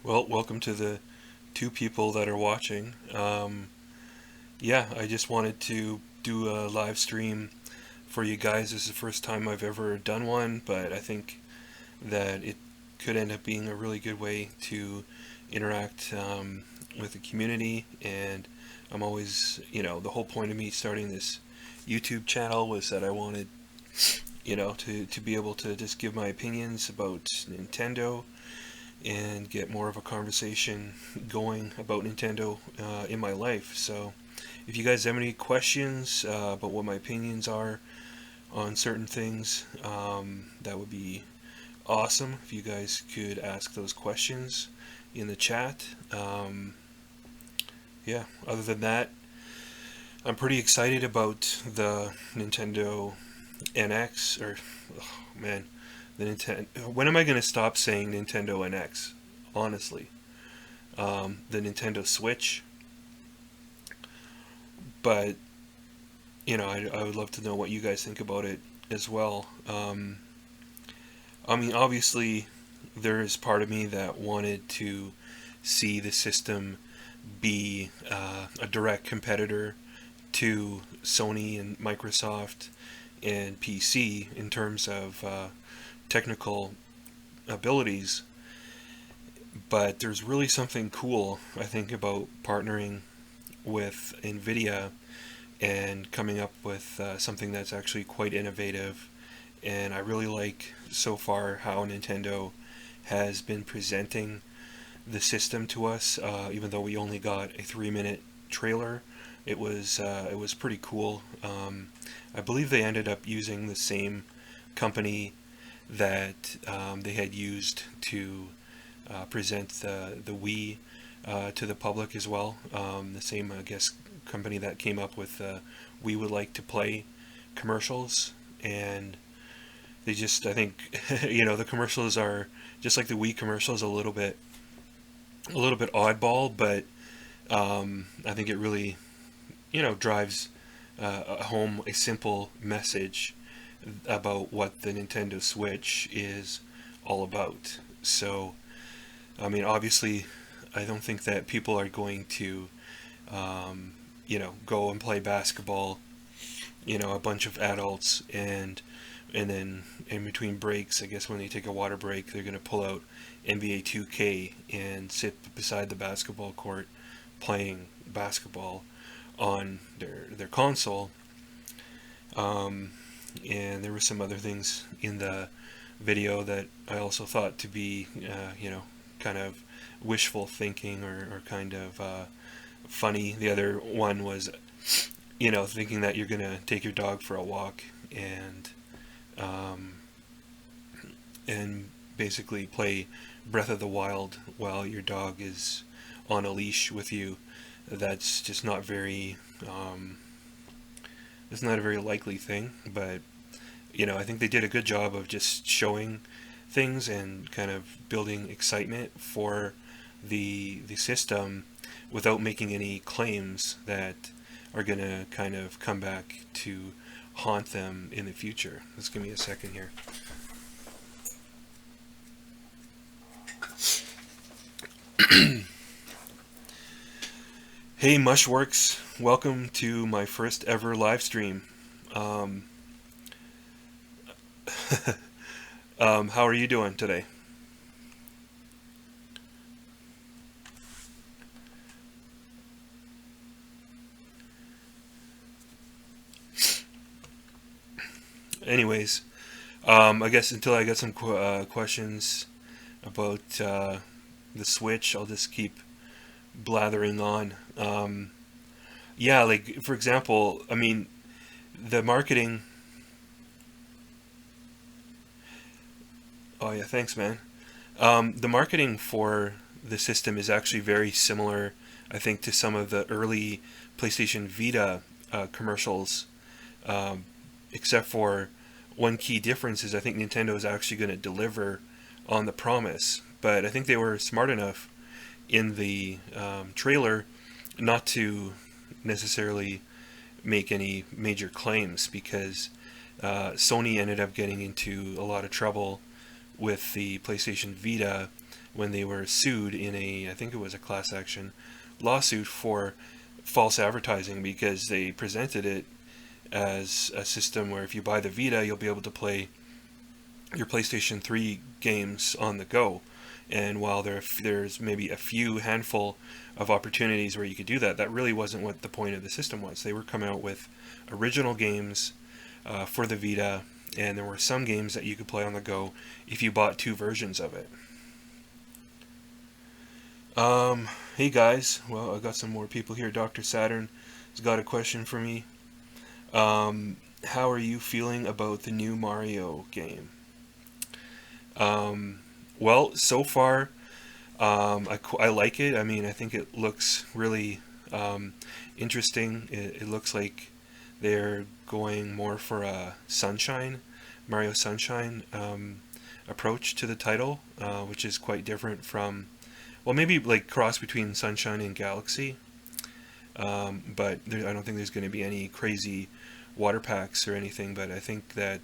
Well, welcome to the two people that are watching. Yeah, I just wanted to do a live stream for you guys. This is the first time I've ever done one, but I think that it could end up being a really good way to interact with the community. And I'm always, the whole point of me starting this YouTube channel was that I wanted, to be able to just give my opinions about Nintendo and get more of a conversation going about Nintendo in my life. So, if you guys have any questions about what my opinions are on certain things, that would be awesome if you guys could ask those questions in the chat. Yeah, other than that, I'm pretty excited about the Nintendo NX, or, oh man, the Nintendo. When am I going to stop saying Nintendo NX? Honestly, the Nintendo Switch. But I would love to know what you guys think about it as well. I mean, obviously, there is part of me that wanted to see the system be a direct competitor to Sony and Microsoft and PC in terms of technical abilities. But there's really something cool, I think, about partnering with NVIDIA and coming up with something that's actually quite innovative. And I really like so far how Nintendo has been presenting the system to us. Even though we only got a 3-minute trailer, it was pretty cool. I believe they ended up using the same company that they had used to present the Wii to the public as well. The same, I guess, company that came up with We Would Like to Play commercials. And they just, I think, the commercials are just like the Wii commercials, a little bit oddball, but I think it really, drives home a simple message about what the Nintendo Switch is all about. So, I mean, obviously, I don't think that people are going to, go and play basketball, a bunch of adults, and then in between breaks, I guess when they take a water break, they're going to pull out NBA 2K and sit beside the basketball court playing basketball on their console. And there were some other things in the video that I also thought to be, kind of wishful thinking or kind of funny. The other one was, thinking that you're gonna take your dog for a walk um, and basically play Breath of the Wild while your dog is on a leash with you. That's just not very. It's not a very likely thing, but I think they did a good job of just showing things and kind of building excitement for the system without making any claims that are going to kind of come back to haunt them in the future. Just give me a second here. Hey Mushworks, welcome to my first ever live stream. Um, how are you doing today? Anyways, I guess until I get some questions about the Switch, I'll just keep blathering on. Yeah, like for example, I mean, the marketing. Oh yeah, thanks, man. The marketing for the system is actually very similar, I think, to some of the early PlayStation Vita commercials, um, except for one key difference is I think Nintendo is actually going to deliver on the promise. But I think they were smart enough in the trailer not to necessarily make any major claims because Sony ended up getting into a lot of trouble with the PlayStation Vita when they were sued in I think it was a class action lawsuit for false advertising, because they presented it as a system where if you buy the Vita, you'll be able to play your PlayStation 3 games on the go. And while there's maybe a few handful of opportunities where you could do that, that really wasn't what the point of the system was. They were coming out with original games for the Vita, and there were some games that you could play on the go if you bought two versions of it. Hey guys, well, I got some more people here. Dr. Saturn has got a question for me. How are you feeling about the new Mario game? Well, so far, I like it. I mean, I think it looks really interesting. It looks like they're going more for a Mario Sunshine approach to the title, which is quite different from, well, maybe like cross between Sunshine and Galaxy. But I don't think there's going to be any crazy water packs or anything. But I think that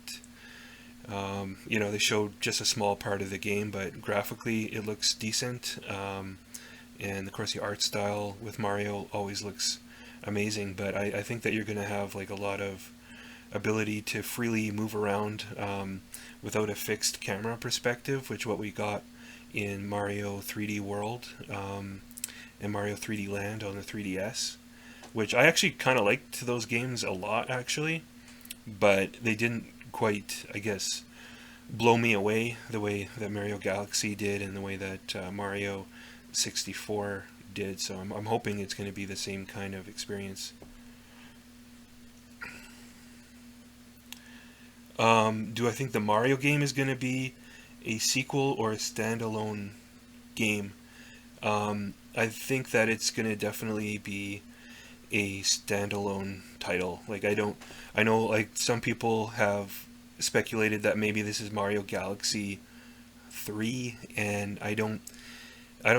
they showed just a small part of the game, but graphically it looks decent. And of course the art style with Mario always looks amazing. But I think that you're going to have like a lot of ability to freely move around without a fixed camera perspective, which what we got in Mario 3D World and Mario 3D Land on the 3DS, which I actually kind of liked those games a lot, actually, but they didn't quite, I guess, blow me away the way that Mario Galaxy did and the way that Mario 64 did, so I'm hoping it's going to be the same kind of experience. Do I think the Mario game is going to be a sequel or a standalone game? I think that it's going to definitely be a standalone title. Like I know like some people have speculated that maybe this is Mario Galaxy 3, and I don't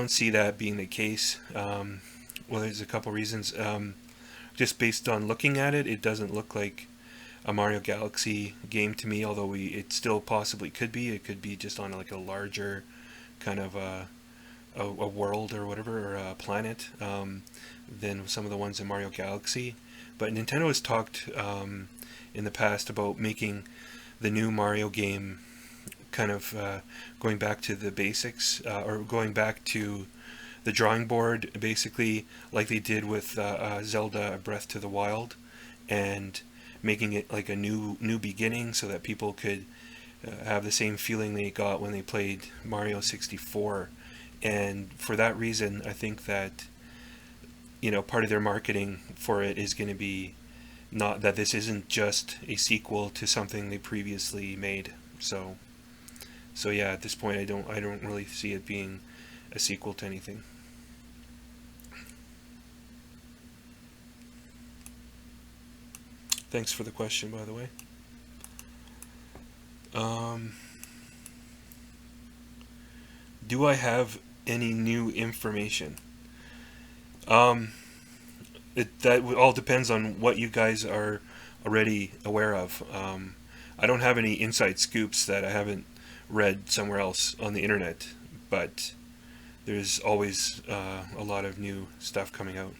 see that being the case. Well, there's a couple reasons. Just based on looking at it, it doesn't look like a Mario Galaxy game to me, although it still possibly could be. It could be just on like a larger kind of a world or whatever, or a planet, than some of the ones in Mario Galaxy. But Nintendo has talked in the past about making the new Mario game kind of going back to the basics, or going back to the drawing board, basically, like they did with Zelda Breath to the Wild, and making it like a new beginning so that people could have the same feeling they got when they played Mario 64. And for that reason, I think that part of their marketing for it is going to be not that this isn't just a sequel to something they previously made. So yeah, at this point I don't really see it being a sequel to anything. Thanks for the question, by the way. Do I have any new information? That all depends on what you guys are already aware of. I don't have any inside scoops that I haven't read somewhere else on the internet, but there's always a lot of new stuff coming out.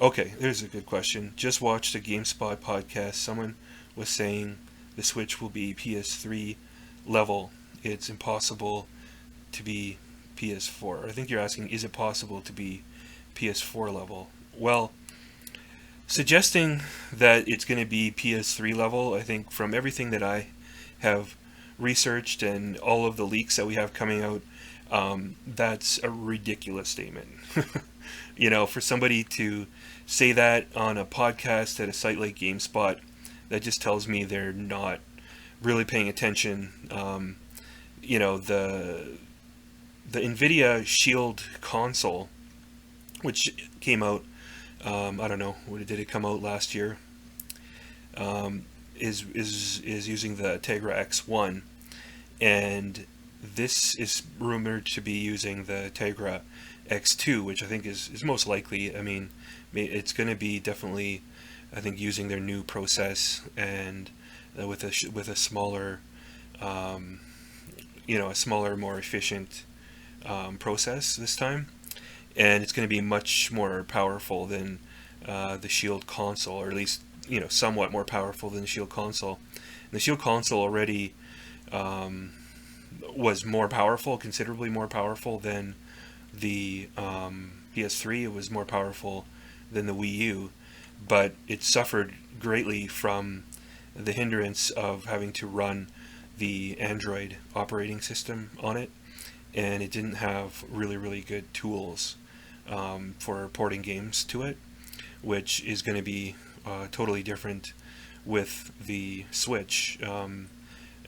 Okay, there's a good question. Just watched a GameSpot podcast. Someone was saying the Switch will be PS3 level. It's impossible to be PS4. I think you're asking, is it possible to be PS4 level? Well, suggesting that it's going to be PS3 level, I think from everything that I have researched and all of the leaks that we have coming out, that's a ridiculous statement. For somebody to say that on a podcast at a site like GameSpot, that just tells me they're not really paying attention. The NVIDIA Shield console, which came out, I don't know, did it come out last year? Is using the Tegra X1, and this is rumored to be using the Tegra X2, which I think is most likely. I mean, it's going to be definitely, I think, using their new process and with a smaller, um, a smaller, more efficient process this time, and it's going to be much more powerful than the Shield console, or at least somewhat more powerful than the Shield console. And the Shield console already um, was more powerful, considerably more powerful than the PS3. It was more powerful than the Wii U, but it suffered greatly from the hindrance of having to run the Android operating system on it, and it didn't have really, really good tools for porting games to it, which is going to be totally different with the Switch.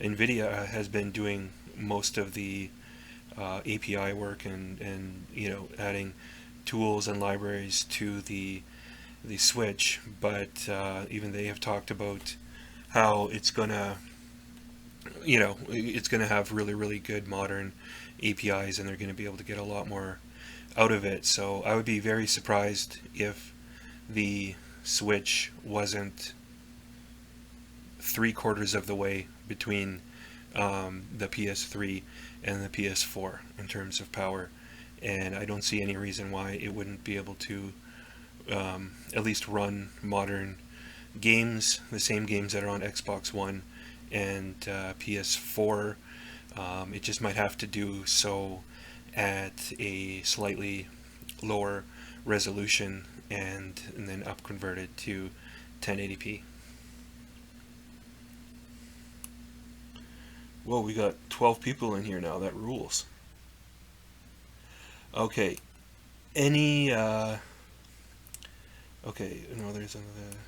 NVIDIA has been doing most of the API work and adding tools and libraries to the Switch, but even they have talked about how it's gonna have really, really good modern APIs, and they're going to be able to get a lot more out of it. So I would be very surprised if the Switch wasn't 3/4 of the way between the PS3 and the PS4 in terms of power, and I don't see any reason why it wouldn't be able to at least run modern games, the same games that are on Xbox One and PS4. It just might have to do so at a slightly lower resolution and then up converted to 1080p. Whoa, we got 12 people in here now. That rules. Okay. Any okay, no, there's another.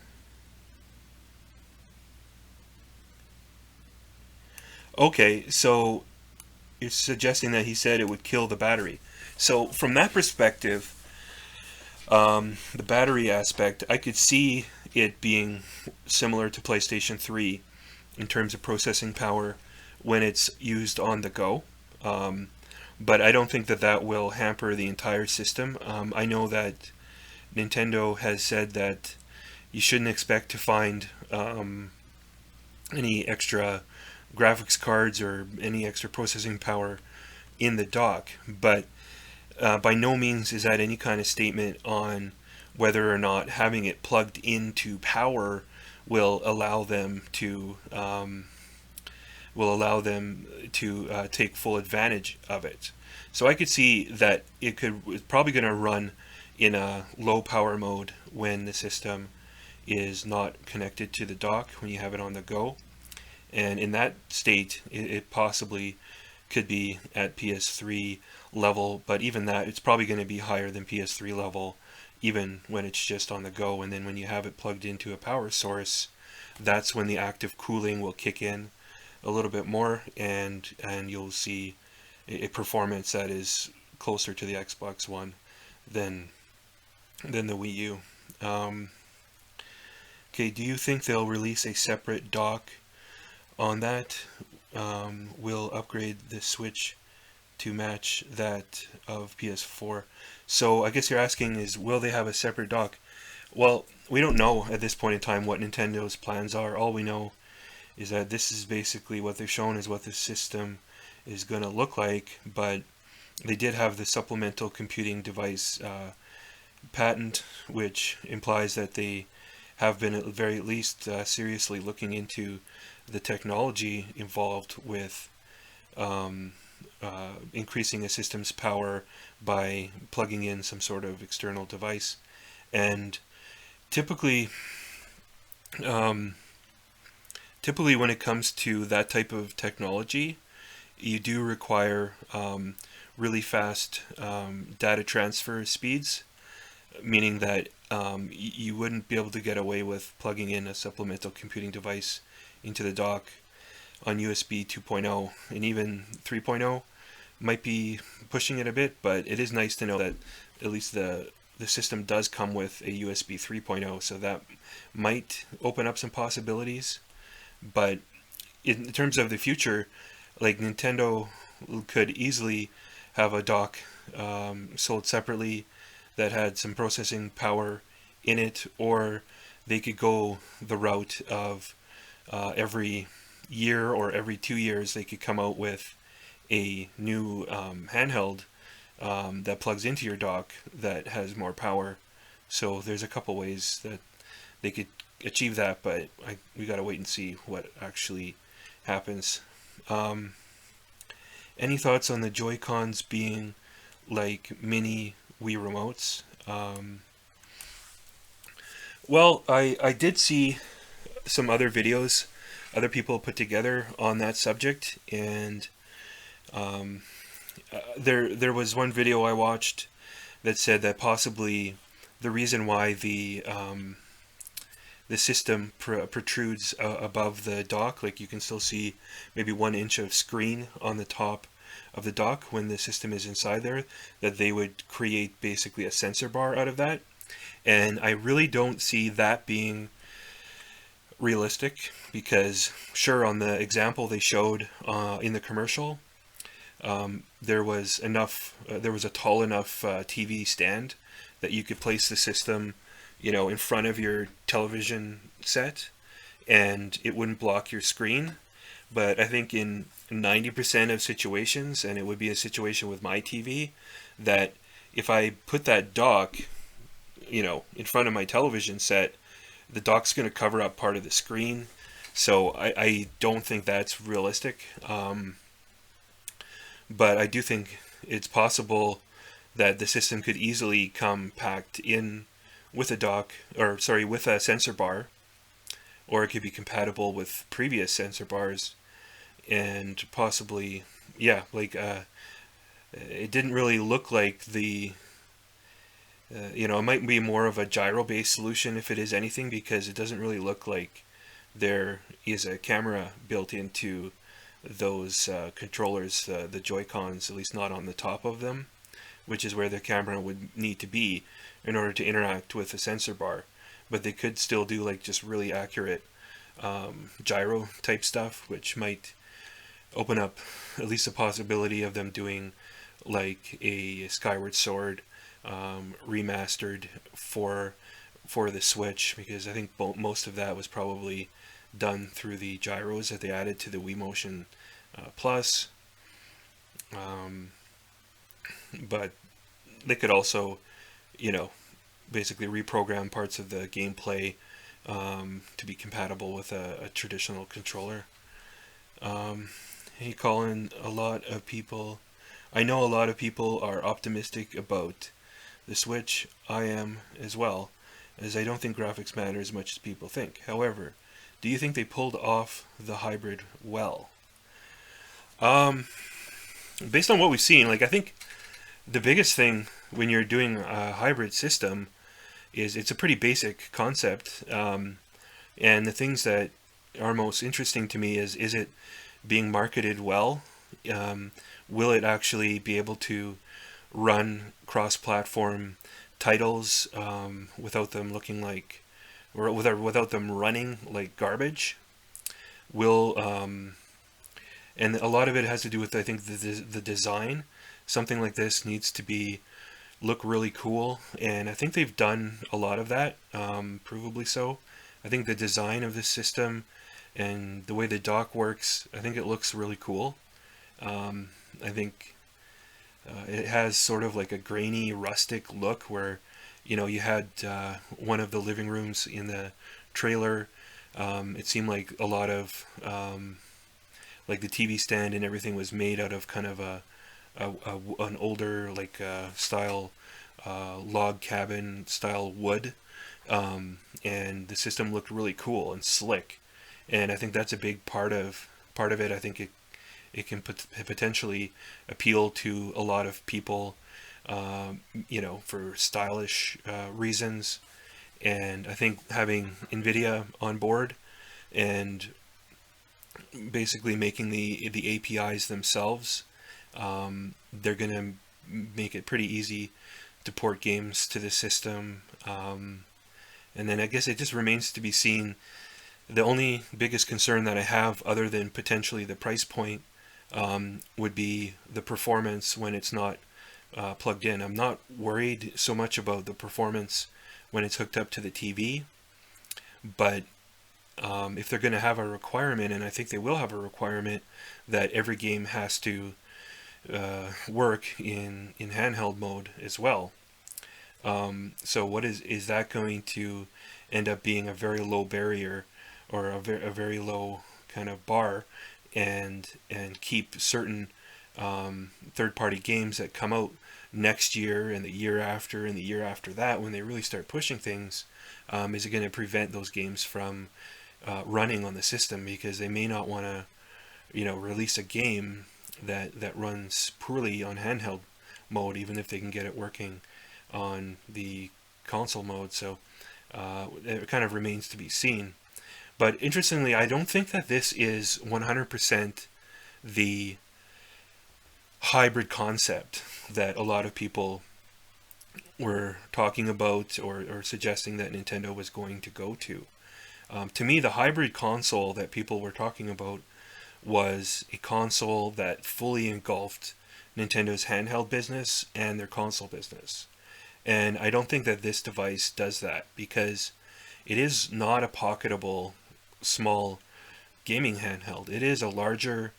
Okay, so you're suggesting that he said it would kill the battery. So from that perspective, the battery aspect, I could see it being similar to PlayStation 3 in terms of processing power when it's used on the go. But I don't think that that will hamper the entire system. I know that Nintendo has said that you shouldn't expect to find any extra graphics cards or any extra processing power in the dock, but by no means is that any kind of statement on whether or not having it plugged into power will allow them to take full advantage of it. So I could see that it's probably going to run in a low power mode when the system is not connected to the dock, when you have it on the go. And in that state, it possibly could be at PS3 level, but even that, it's probably going to be higher than PS3 level, even when it's just on the go. And then when you have it plugged into a power source, that's when the active cooling will kick in a little bit more, and you'll see a performance that is closer to the Xbox One than the Wii U. Okay, do you think they'll release a separate dock on that? Will upgrade the Switch to match that of PS4? So I guess you're asking is, will they have a separate dock? Well, we don't know at this point in time what Nintendo's plans are. All we know is that this is basically what they've shown is what the system is going to look like, but they did have the supplemental computing device patent, which implies that they have been at the very least seriously looking into the technology involved with increasing a system's power by plugging in some sort of external device. And typically, when it comes to that type of technology, you do require really fast data transfer speeds, meaning that you wouldn't be able to get away with plugging in a supplemental computing device into the dock on USB 2.0, and even 3.0 might be pushing it a bit, but it is nice to know that at least the system does come with a USB 3.0, so that might open up some possibilities. But in terms of the future, like Nintendo could easily have a dock sold separately that had some processing power in it, or they could go the route of every year or every 2 years they could come out with a new handheld that plugs into your dock that has more power. So there's a couple ways that they could achieve that, but we gotta wait and see what actually happens. Um, any thoughts on the Joy-Cons being like mini Wii remotes? Well, I did see some other videos other people put together on that subject, and um, there was one video I watched that said that possibly the reason why the system protrudes above the dock, like you can still see maybe 1 inch of screen on the top of the dock when the system is inside there, that they would create basically a sensor bar out of that. And I really don't see that being realistic, because sure, on the example they showed in the commercial, there was a tall enough TV stand that you could place the system, in front of your television set, and it wouldn't block your screen. But I think in 90% of situations, and it would be a situation with my TV, that if I put that dock, in front of my television set, the dock's going to cover up part of the screen. So I don't think that's realistic. But I do think it's possible that the system could easily come packed in with a dock, or sorry, with a sensor bar, or it could be compatible with previous sensor bars, and possibly, yeah, like it didn't really look like it might be more of a gyro-based solution if it is anything, because it doesn't really look like there is a camera built into those controllers, the Joy-Cons, at least not on the top of them, which is where the camera would need to be in order to interact with the sensor bar. But they could still do like just really accurate gyro type stuff, which might open up at least a possibility of them doing like a Skyward Sword remastered for the Switch, because I think most of that was probably done through the gyros that they added to the Wii Motion Plus. But they could also, basically reprogram parts of the gameplay to be compatible with a traditional controller. Hey Colin, I know a lot of people are optimistic about the Switch. I am as well, as I don't think graphics matter as much as people think. However, do you think they pulled off the hybrid well? Based on what we've seen, I think the biggest thing when you're doing a hybrid system is it's a pretty basic concept. And the things that are most interesting to me is it being marketed well? Will it actually be able to run cross-platform titles without them looking like, or without them running like garbage? And a lot of it has to do with, I think, the design. Something like this needs to look really cool, and I think they've done a lot of that, provably so. I think the design of this system and the way the dock works, I think it looks really cool. I think it has sort of like a grainy, rustic look where, you had one of the living rooms in the trailer. It seemed like a lot of, like the TV stand and everything was made out of kind of an older style log cabin style wood, and the system looked really cool and slick, and I think that's a big part of it. I think it can potentially appeal to a lot of people, for stylish reasons, and I think having NVIDIA on board and basically making the APIs themselves, they're going to make it pretty easy to port games to the system. And then I guess it just remains to be seen. The only biggest concern that I have, other than potentially the price point, would be the performance when it's not plugged in. I'm not worried so much about the performance when it's hooked up to the TV, but if they're going to have a requirement, and I think they will have a requirement, that every game has to work in handheld mode as well. So what is that going to end up being a very low barrier, or a very low kind of bar, and keep certain third-party games that come out next year and the year after and the year after that, when they really start pushing things, is it going to prevent those games from running on the system, because they may not want to, release a game that runs poorly on handheld mode, even if they can get it working on the console mode. So it kind of remains to be seen. But interestingly, I don't think that this is 100% the hybrid concept that a lot of people were talking about, or suggesting that Nintendo was going to go to. To me, the hybrid console that people were talking about was a console that fully engulfed Nintendo's handheld business and their console business. And I don't think that this device does that, because it is not a pocketable small gaming handheld. It is a larger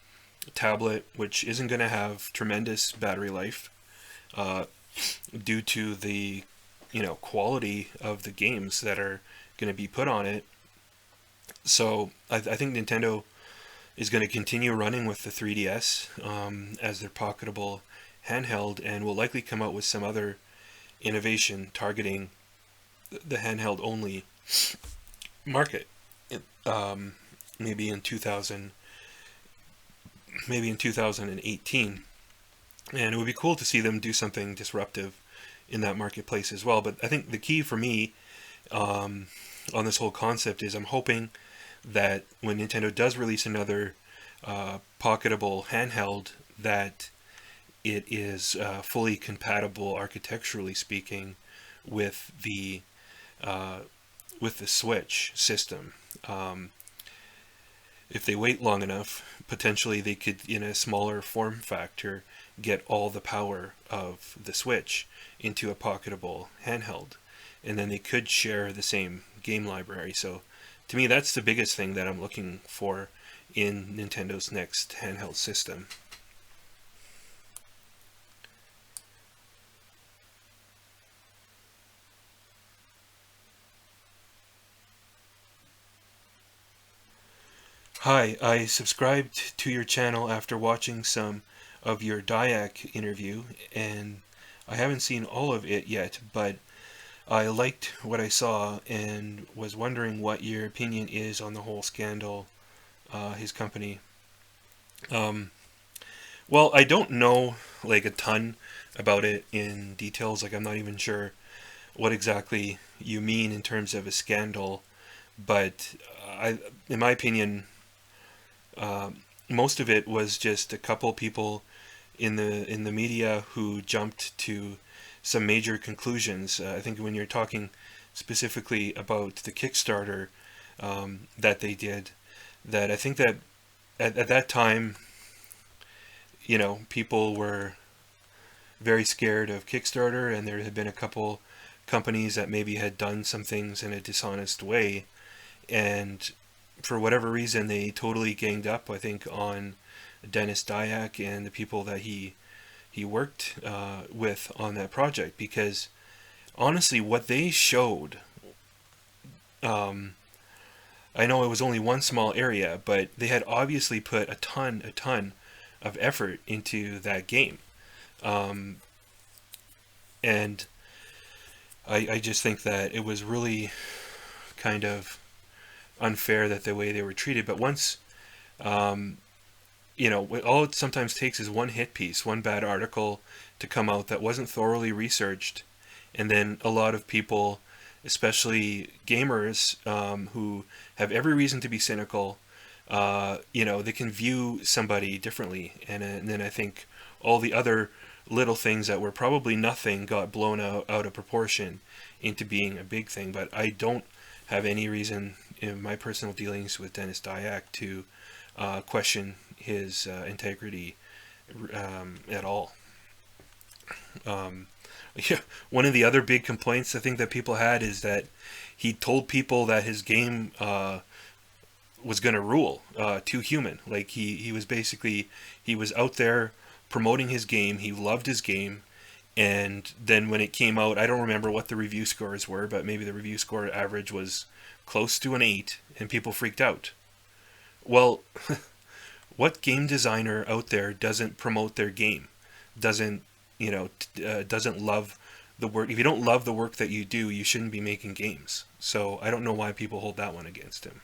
tablet, which isn't going to have tremendous battery life due to the quality of the games that are going to be put on it. So I think Nintendo is going to continue running with the 3DS as their pocketable handheld, and will likely come out with some other innovation targeting the handheld only market. Maybe in 2018, and it would be cool to see them do something disruptive in that marketplace as well. But I think the key for me on this whole concept is, I'm hoping that when Nintendo does release another pocketable handheld, that it is fully compatible, architecturally speaking, with the Switch system. If they wait long enough, potentially they could, in a smaller form factor, get all the power of the Switch into a pocketable handheld, and then they could share the same game library. So to me, that's the biggest thing that I'm looking for in Nintendo's next handheld system. Hi, I subscribed to your channel after watching some of your Dyack interview, and I haven't seen all of it yet, but I liked what I saw and was wondering what your opinion is on the whole scandal, his company. Um, well, I don't know like a ton about it in details. Like, I'm not even sure what exactly you mean in terms of a scandal, but in my opinion, most of it was just a couple people in the media who jumped to some major conclusions. I think when you're talking specifically about the Kickstarter that they did, that I think that at that time, people were very scared of Kickstarter, and there had been a couple companies that maybe had done some things in a dishonest way, and for whatever reason, they totally ganged up, I think, on Dennis Dyack and the people that he worked with on that project. Because honestly, what they showed, I know it was only one small area, but they had obviously put a ton of effort into that game, and I just think that it was really kind of unfair that the way they were treated. But once, all it sometimes takes is one hit piece, one bad article to come out that wasn't thoroughly researched, and then a lot of people, especially gamers, who have every reason to be cynical, they can view somebody differently, and then I think all the other little things that were probably nothing got blown out of proportion into being a big thing. But I don't have any reason in my personal dealings with Dennis Dyack to question his integrity at all. Yeah, one of the other big complaints I think that people had is that he told people that his game was going to rule, too human. Like he was basically, he was out there promoting his game. He loved his game. And then when it came out, I don't remember what the review scores were, but maybe the review score average was close to an 8, and people freaked out. Well, what game designer out there doesn't promote their game? Doesn't, doesn't love the work? If you don't love the work that you do, you shouldn't be making games. So I don't know why people hold that one against him.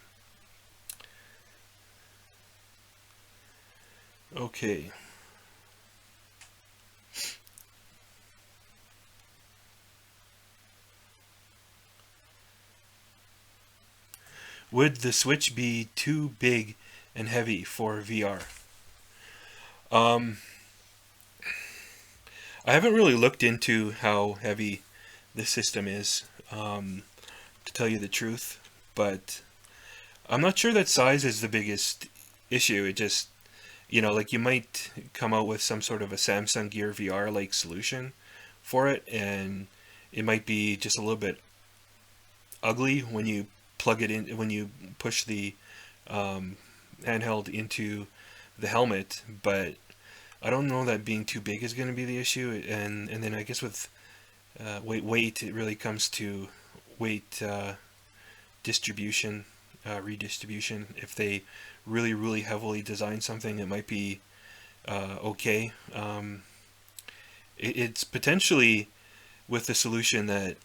Okay. Would the Switch be too big and heavy for VR? Um, I haven't really looked into how heavy the system is, to tell you the truth, but I'm not sure that size is the biggest issue. It just, like you might come out with some sort of a Samsung Gear VR like solution for it, and it might be just a little bit ugly when you plug it in, when you push the um, handheld into the helmet, but I don't know that being too big is going to be the issue. And then I guess with weight, it really comes to weight distribution, redistribution. If they really, really heavily design something, it might be okay. It's potentially with the solution that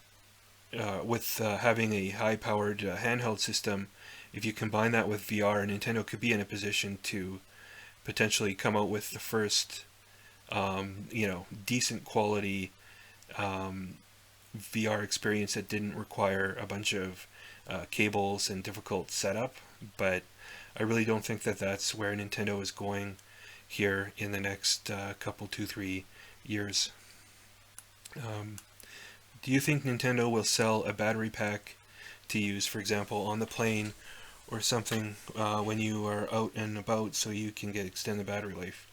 with having a high-powered handheld system, if you combine that with VR, Nintendo could be in a position to potentially come out with the first, decent quality VR experience that didn't require a bunch of cables and difficult setup. But I really don't think that that's where Nintendo is going here in the next couple, 2, 3 years. Um, do you think Nintendo will sell a battery pack to use, for example, on the plane or something when you are out and about so you can get extended battery life?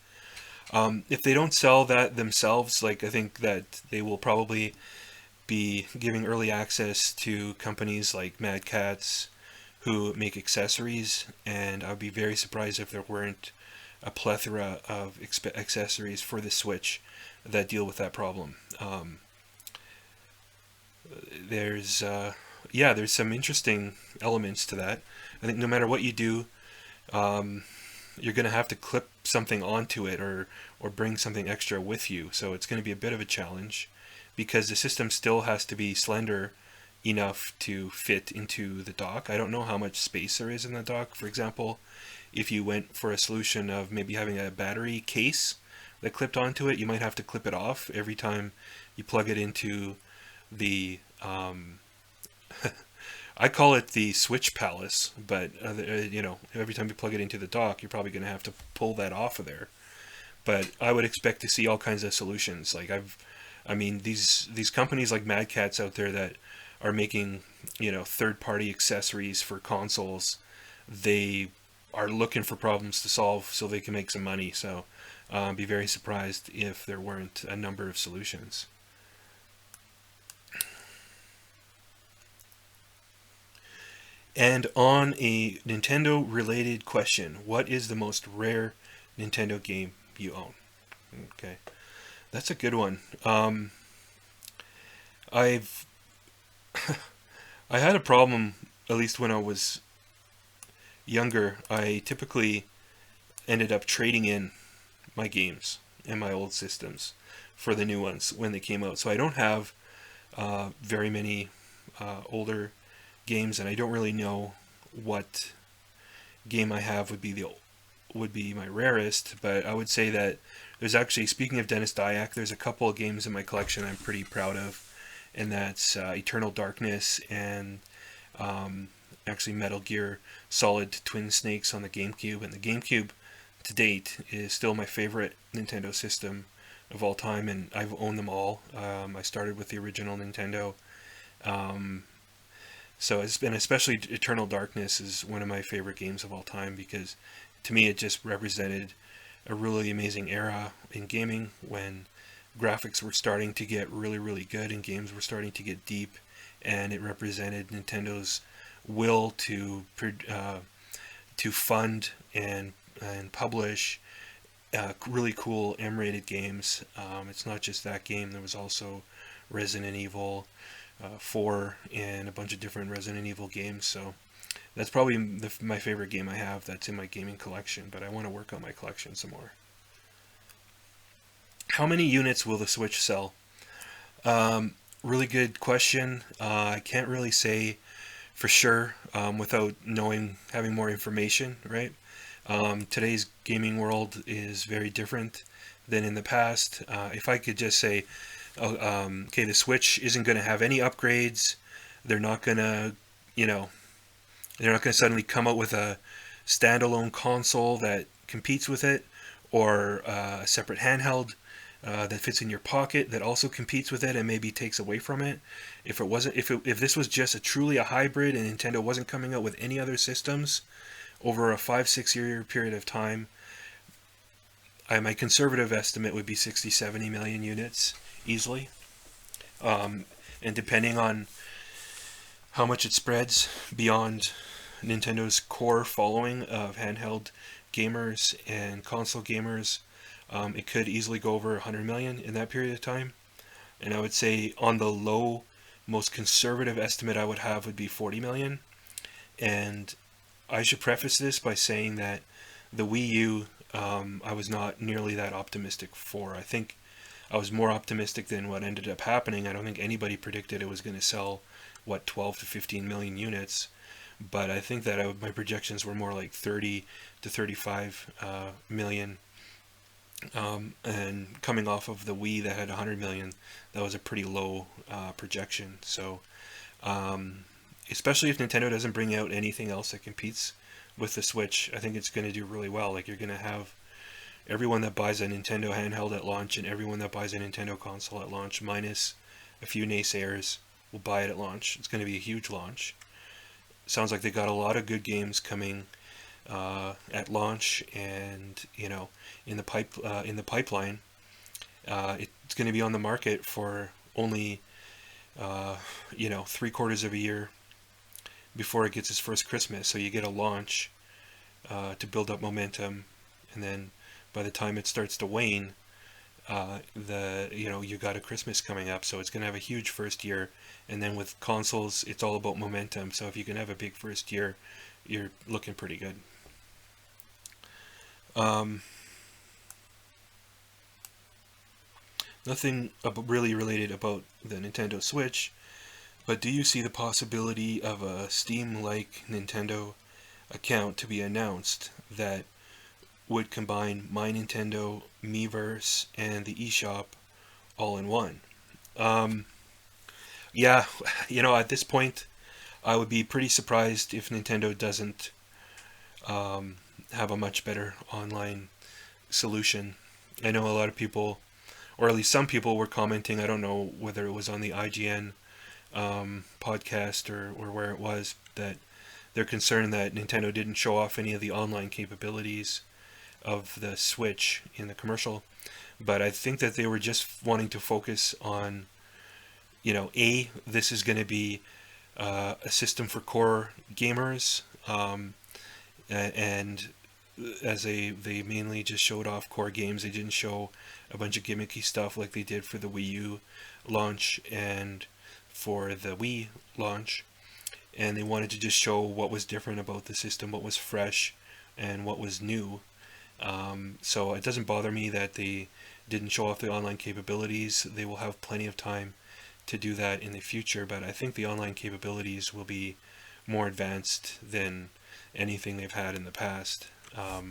If they don't sell that themselves, like I think that they will probably be giving early access to companies like Mad Catz who make accessories, and I'd be very surprised if there weren't a plethora of accessories for the Switch that deal with that problem. There's there's some interesting elements to that. I think no matter what you do, um, you're going to have to clip something onto it or bring something extra with you. So it's going to be a bit of a challenge because the system still has to be slender enough to fit into the dock. I don't know how much space there is in the dock. For example, if you went for a solution of maybe having a battery case that clipped onto it, you might have to clip it off every time you plug it into the I call it the Switch Palace, but every time you plug it into the dock, you're probably going to have to pull that off of there. But I would expect to see all kinds of solutions. Like these companies like Mad Catz out there that are making third-party accessories for consoles, they are looking for problems to solve so they can make some money. So I'd be very surprised if there weren't a number of solutions. And on a Nintendo related question, what is the most rare Nintendo game you own? Okay, that's a good one. I've I had a problem, at least when I was younger. I typically ended up trading in my games and my old systems for the new ones when they came out. So I don't have very many older games, and I don't really know what game I have would be my rarest. But I would say that there's actually, speaking of Dennis Dyack, there's a couple of games in my collection I'm pretty proud of, and that's Eternal Darkness and actually Metal Gear Solid Twin Snakes on the GameCube. And the GameCube to date is still my favorite Nintendo system of all time, and I've owned them all. I started with the original Nintendo. Um, So it's been, especially Eternal Darkness is one of my favorite games of all time because to me it just represented a really amazing era in gaming when graphics were starting to get really, really good and games were starting to get deep, and it represented Nintendo's will to fund and publish really cool M-rated games. It's not just that game. There was also Resident Evil 4 and a bunch of different Resident Evil games. So that's probably my favorite game I have that's in my gaming collection, but I want to work on my collection some more. How many units will the Switch sell? Really good question. I can't really say for sure without having more information, right? Today's gaming world is very different than in the past. If I could just say, okay, the Switch isn't going to have any upgrades. They're not going to, you know, they're not going to suddenly come out with a standalone console that competes with it, or a separate handheld that fits in your pocket that also competes with it and maybe takes away from it. If this was just truly a hybrid and Nintendo wasn't coming out with any other systems over a 5-6 year period of time, my conservative estimate would be 60-70 million units easily. And depending on how much it spreads beyond Nintendo's core following of handheld gamers and console gamers, it could easily go over 100 million in that period of time. And I would say on the low, most conservative estimate I would have would be 40 million. And I should preface this by saying that the Wii U, I was not nearly that optimistic for. I think I was more optimistic than what ended up happening. I don't think anybody predicted it was going to sell, 12 to 15 million units. But I think that my projections were more like 30 to 35 million. And coming off of the Wii that had 100 million, that was a pretty low projection. So, especially if Nintendo doesn't bring out anything else that competes with the Switch, I think it's going to do really well. Like, you're going to have everyone that buys a Nintendo handheld at launch and everyone that buys a Nintendo console at launch, minus a few naysayers, will buy it at launch. It's going to be a huge launch. Sounds like they got a lot of good games coming at launch, and in the pipeline. It's going to be on the market for only 3/4 of a year before it gets its first Christmas. So you get a launch to build up momentum, and then by the time it starts to wane, you got a Christmas coming up. So it's going to have a huge first year, and then with consoles, it's all about momentum. So if you can have a big first year, you're looking pretty good. Nothing really related about the Nintendo Switch, but do you see the possibility of a Steam-like Nintendo account to be announced that would combine My Nintendo, Miiverse, and the eShop all in one? Yeah, at this point, I would be pretty surprised if Nintendo doesn't have a much better online solution. I know a lot of people, or at least some people, were commenting, I don't know whether it was on the IGN podcast or where it was, that they're concerned that Nintendo didn't show off any of the online capabilities of the Switch in the commercial. But I think that they were just wanting to focus on, this is going to be a system for core gamers, and as they mainly just showed off core games. They didn't show a bunch of gimmicky stuff like they did for the Wii U launch and for the Wii launch. And they wanted to just show what was different about the system, what was fresh, and what was new. So it doesn't bother me that they didn't show off the online capabilities. They will have plenty of time to do that in the future, but I think the online capabilities will be more advanced than anything they've had in the past. I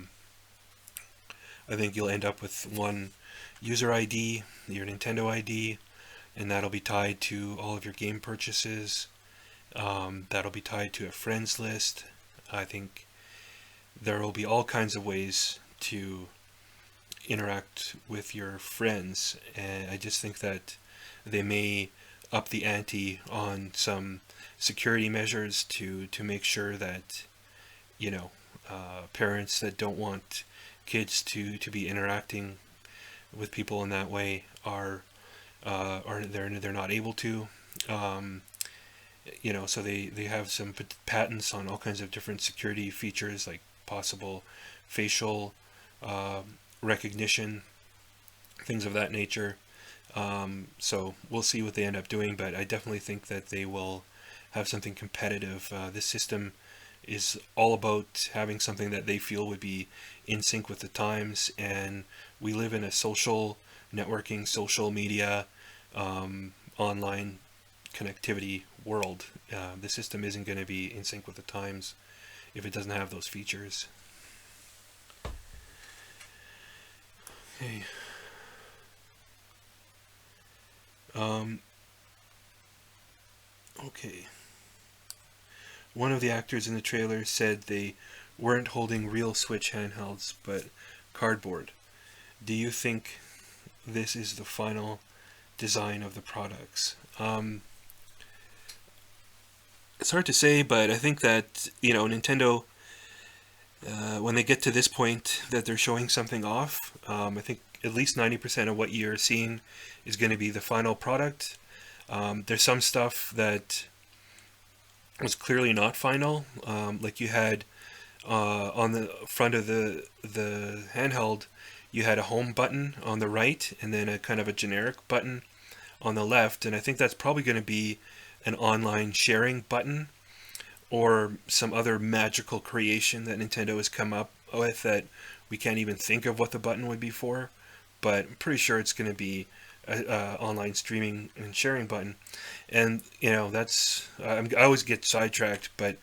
think you'll end up with one user ID, your Nintendo ID, and that'll be tied to all of your game purchases. That'll be tied to a friends list. I think there will be all kinds of ways to interact with your friends, and I just think that they may up the ante on some security measures to make sure that parents that don't want kids to be interacting with people in that way are they're not able to. So they have some patents on all kinds of different security features, like possible facial recognition, things of that nature. So we'll see what they end up doing, but I definitely think that they will have something competitive. This system is all about having something that they feel would be in sync with the times, and we live in a social networking, social media, online connectivity world. The system isn't going to be in sync with the times if it doesn't have those features. Okay. Okay. One of the actors in the trailer said they weren't holding real Switch handhelds, but cardboard. Do you think this is the final design of the products? It's hard to say, but I think that, Nintendo, when they get to this point that they're showing something off, I think at least 90% of what you're seeing is going to be the final product. There's some stuff that was clearly not final. Like you had on the front of the handheld, you had a home button on the right, and then a kind of a generic button on the left. And I think that's probably going to be an online sharing button, or some other magical creation that Nintendo has come up with that we can't even think of what the button would be for. But I'm pretty sure it's going to be a online streaming and sharing button. And that's I always get sidetracked, but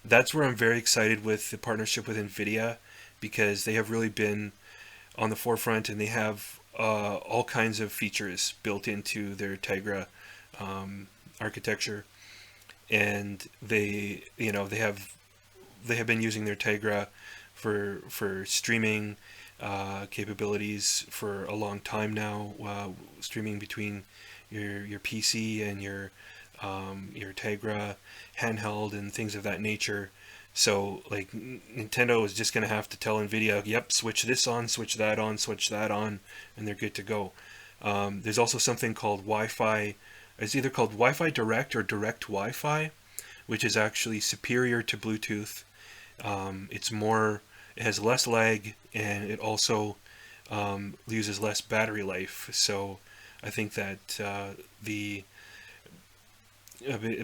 that's where I'm very excited with the partnership with NVIDIA, because they have really been on the forefront, and they have all kinds of features built into their Tegra architecture, and they have been using their Tegra for streaming capabilities for a long time now, streaming between your PC and your Tegra handheld and things of that nature. So like Nintendo is just going to have to tell NVIDIA, yep, switch this on, switch that on, switch that on, and they're good to go. There's also something called Wi-Fi. It's either called Wi-Fi Direct or Direct Wi-Fi, which is actually superior to Bluetooth. It has less lag, and it also uses less battery life. So I think that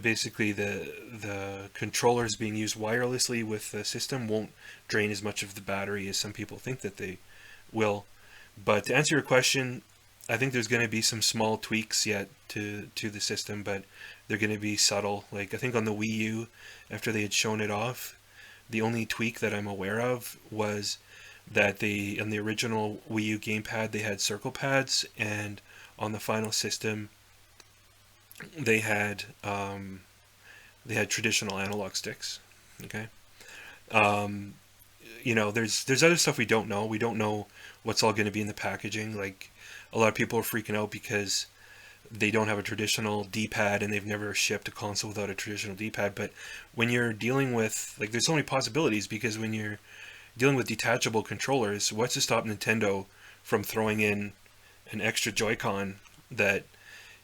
basically the controllers being used wirelessly with the system won't drain as much of the battery as some people think that they will. But to answer your question, I think there's going to be some small tweaks yet to the system, but they're going to be subtle. Like I think on the Wii U, after they had shown it off, the only tweak that I'm aware of was that in the original Wii U gamepad, they had circle pads, and on the final system, they had traditional analog sticks. Okay. There's other stuff we don't know. We don't know what's all going to be in the packaging. Like a lot of people are freaking out because they don't have a traditional D-pad, and they've never shipped a console without a traditional D-pad. But when you're dealing with, like, there's so many possibilities, because when you're dealing with detachable controllers, what's to stop Nintendo from throwing in an extra Joy-Con that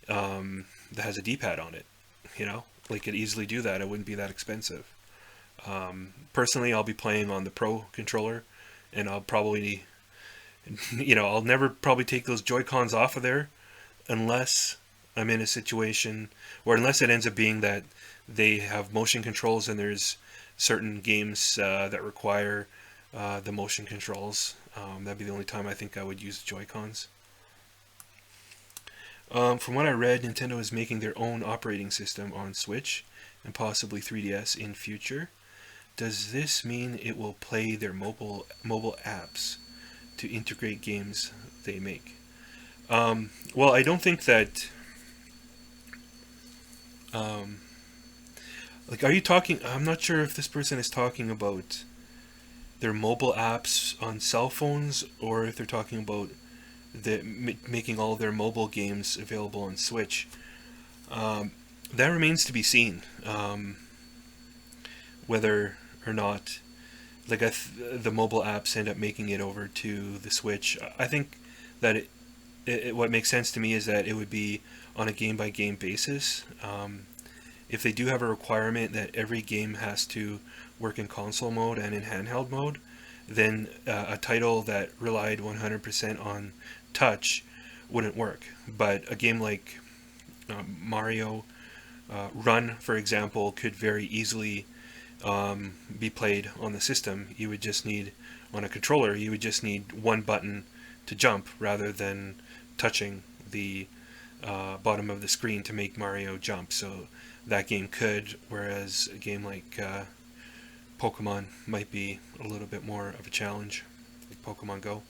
has a D-pad on it? They could easily do that. It wouldn't be that expensive. Personally, I'll be playing on the Pro controller, and I'll probably, I'll never probably take those Joy-Cons off of there unless I'm in a situation, or unless it ends up being that they have motion controls and there's certain games that require the motion controls. That'd be the only time I think I would use the Joy-Cons. From what I read, Nintendo is making their own operating system on Switch and possibly 3DS in future. Does this mean it will play their mobile apps to integrate games they make? Well, I don't think that. Are you talking? I'm not sure if this person is talking about their mobile apps on cell phones, or if they're talking about making all their mobile games available on Switch. That remains to be seen. Whether or not, the mobile apps end up making it over to the Switch. I think that what makes sense to me is that it would be on a game-by-game basis. If they do have a requirement that every game has to work in console mode and in handheld mode, then a title that relied 100% on touch wouldn't work. But a game like Mario Run, for example, could very easily be played on the system. You would just need, on a controller, you would just need one button to jump rather than touching the bottom of the screen to make Mario jump. So that game could, whereas a game like Pokemon might be a little bit more of a challenge, like Pokemon Go.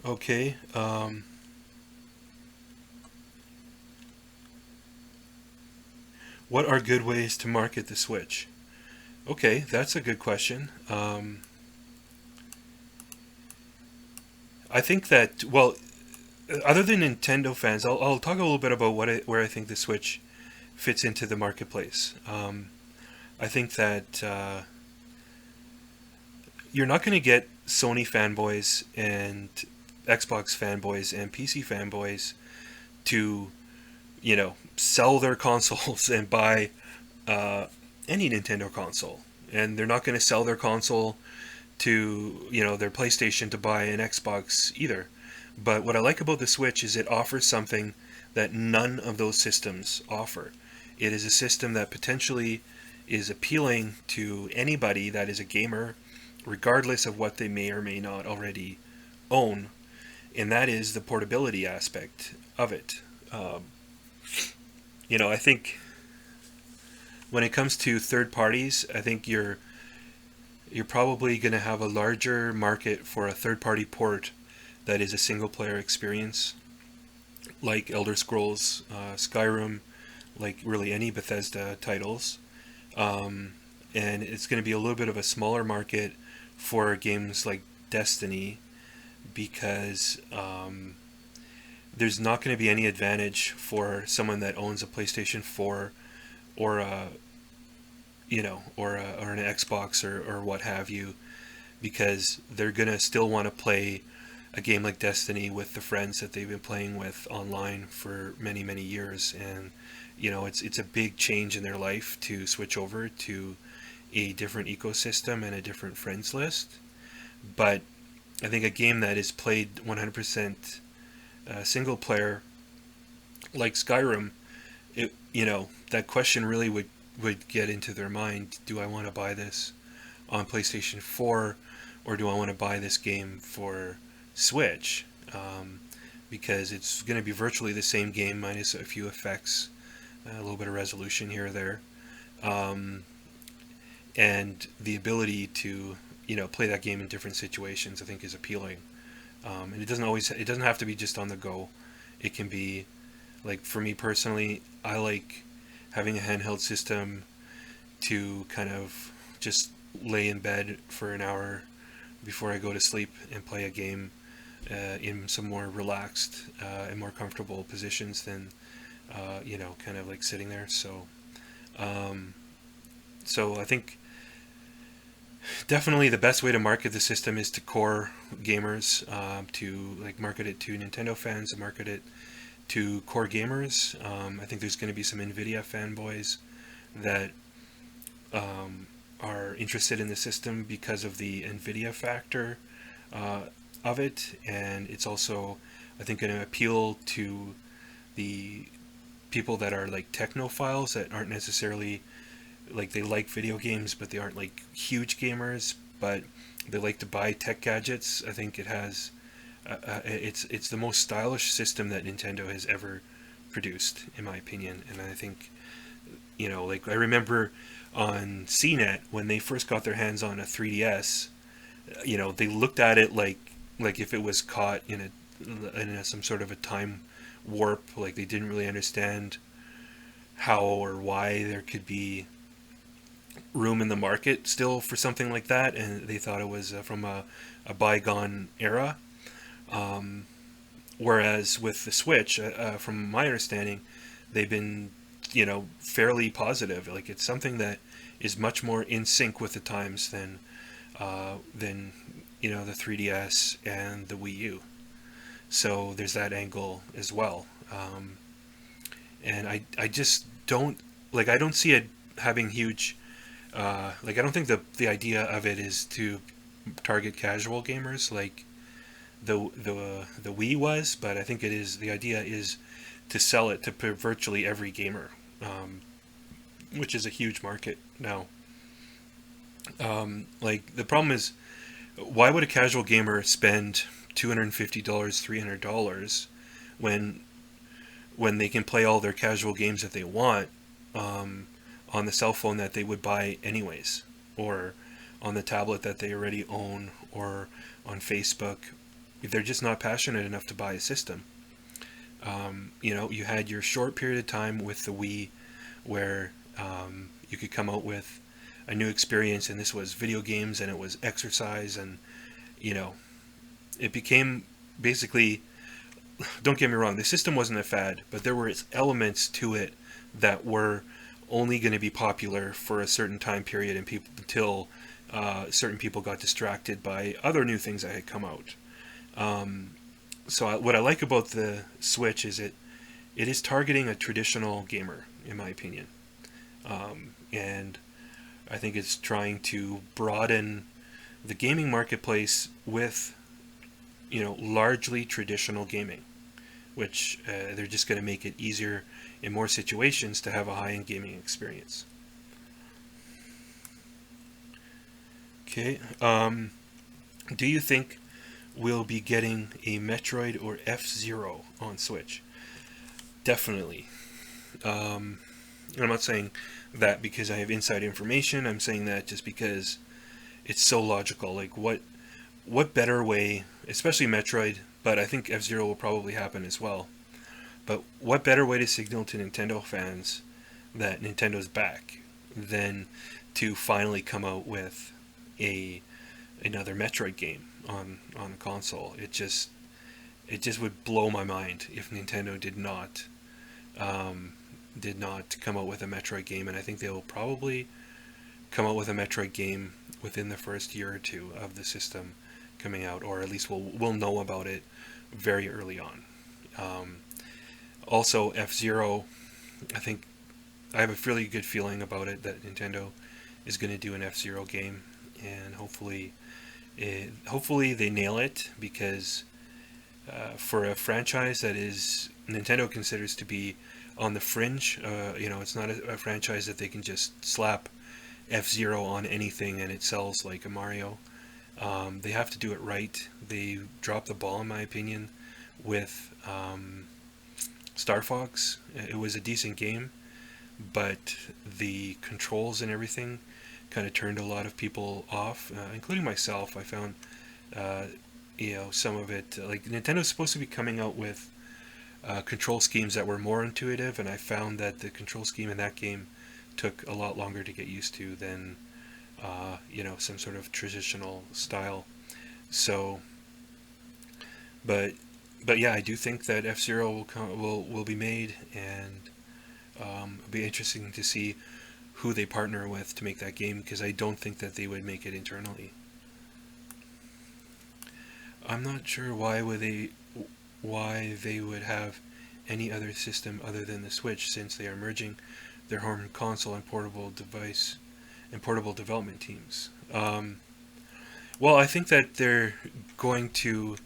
Okay. What are good ways to market the Switch? Okay, that's a good question. I think that, well, other than Nintendo fans, I'll talk a little bit about where I think the Switch fits into the marketplace. I think that you're not going to get Sony fanboys and Xbox fanboys and PC fanboys to, sell their consoles and buy any Nintendo console. And they're not going to sell their console to, their PlayStation to buy an Xbox either. But what I like about the Switch is it offers something that none of those systems offer. It is a system that potentially is appealing to anybody that is a gamer, regardless of what they may or may not already own, and that is the portability aspect of it. I think when it comes to third parties, I think you're probably going to have a larger market for a third party port that is a single player experience, like Elder Scrolls, Skyrim, like really any Bethesda titles. And it's going to be a little bit of a smaller market for games like Destiny because there's not going to be any advantage for someone that owns a PlayStation 4 or a or an Xbox or what have you, because they're gonna still want to play a game like Destiny with the friends that they've been playing with online for many years, and it's a big change in their life to switch over to a different ecosystem and a different friends list. But I think a game that is played 100% single player, like Skyrim, that question really would get into their mind. Do I want to buy this on PlayStation 4 or do I want to buy this game for Switch? Because it's going to be virtually the same game minus a few effects, a little bit of resolution here or there, and the ability to play that game in different situations I think is appealing. And it doesn't have to be just on the go. It can be, like, for me personally, I like having a handheld system to kind of just lay in bed for an hour before I go to sleep and play a game in some more relaxed and more comfortable positions than kind of like sitting there. Um, so I think definitely the best way to market the system is to core gamers, to like market it to Nintendo fans, and market it to core gamers. I think there's going to be some Nvidia fanboys that are interested in the system because of the Nvidia factor of it, and it's also, I think, going to appeal to the people that are like technophiles that aren't necessarily like, they like video games but they aren't like huge gamers, but they like to buy tech gadgets. I think it has it's the most stylish system that Nintendo has ever produced, in my opinion. And I think, like, I remember on CNET when they first got their hands on a 3DS, they looked at it like if it was caught in some sort of a time warp. Like, they didn't really understand how or why there could be room in the market still for something like that, and they thought it was from a bygone era. Um, Whereas with the Switch, from my understanding, they've been, fairly positive. Like it's something that is much more in sync with the times than the 3DS and the Wii U. So there's that angle as well. And I just don't like. I don't see it having huge. Like I don't think the idea of it is to target casual gamers like the Wii was, but I think it is the idea is to sell it to virtually every gamer, which is a huge market now. Like the problem is, why would a casual gamer spend $250, $300 when they can play all their casual games that they want um, on the cell phone that they would buy anyways, or on the tablet that they already own, or on Facebook? They're just not passionate enough to buy a system. You had your short period of time with the Wii where you could come out with a new experience, and this was video games and it was exercise, and you know, it became basically. Don't get me wrong, the system wasn't a fad, but there were elements to it that were only going to be popular for a certain time period, and people until certain people got distracted by other new things that had come out. What I like about the Switch is it is targeting a traditional gamer, in my opinion, and I think it's trying to broaden the gaming marketplace with largely traditional gaming, which they're just going to make it easier in more situations to have a high-end gaming experience. Okay, do you think we'll be getting a Metroid or F-Zero on Switch? Definitely. I'm not saying that because I have inside information. I'm saying that just because it's so logical. Like, what better way, especially Metroid, but I think F-Zero will probably happen as well. But what better way to signal to Nintendo fans that Nintendo's back than to finally come out with a another Metroid game on a console? It just would blow my mind if Nintendo did not come out with a Metroid game, and I think they will probably come out with a Metroid game within the first year or two of the system coming out, or at least we'll know about it very early on. Um, Also, F-Zero, I think I have a fairly good feeling about it that Nintendo is going to do an F-Zero game, and hopefully they nail it, because for a franchise that is Nintendo considers to be on the fringe, it's not a franchise that they can just slap F-Zero on anything and it sells like a Mario. They have to do it right. They dropped the ball, in my opinion, with Star Fox. It was a decent game, but the controls and everything kind of turned a lot of people off, including myself. I found, some of it, like Nintendo's supposed to be coming out with control schemes that were more intuitive, and I found that the control scheme in that game took a lot longer to get used to than, some sort of traditional style. So, but yeah, I do think that F-Zero will be made, and it'll be interesting to see who they partner with to make that game, because I don't think that they would make it internally. I'm not sure why they would have any other system other than the Switch, since they are merging their home console and portable development teams. Well, I think that they're going to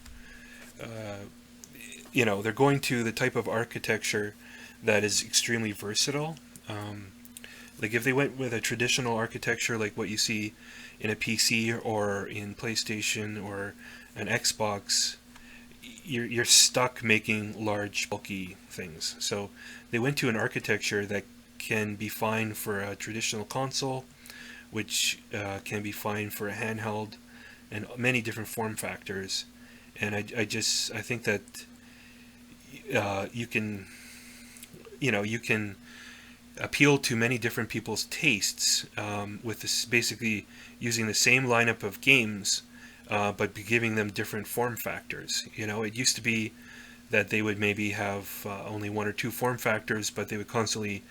they're going to the type of architecture that is extremely versatile. Like if they went with a traditional architecture like what you see in a PC or in PlayStation or an Xbox, you're stuck making large, bulky things. So they went to an architecture that can be fine for a traditional console, which can be fine for a handheld, and many different form factors. And I think that you can appeal to many different people's tastes, with this basically using the same lineup of games, but be giving them different form factors. It used to be that they would maybe have only one or two form factors, but they would constantly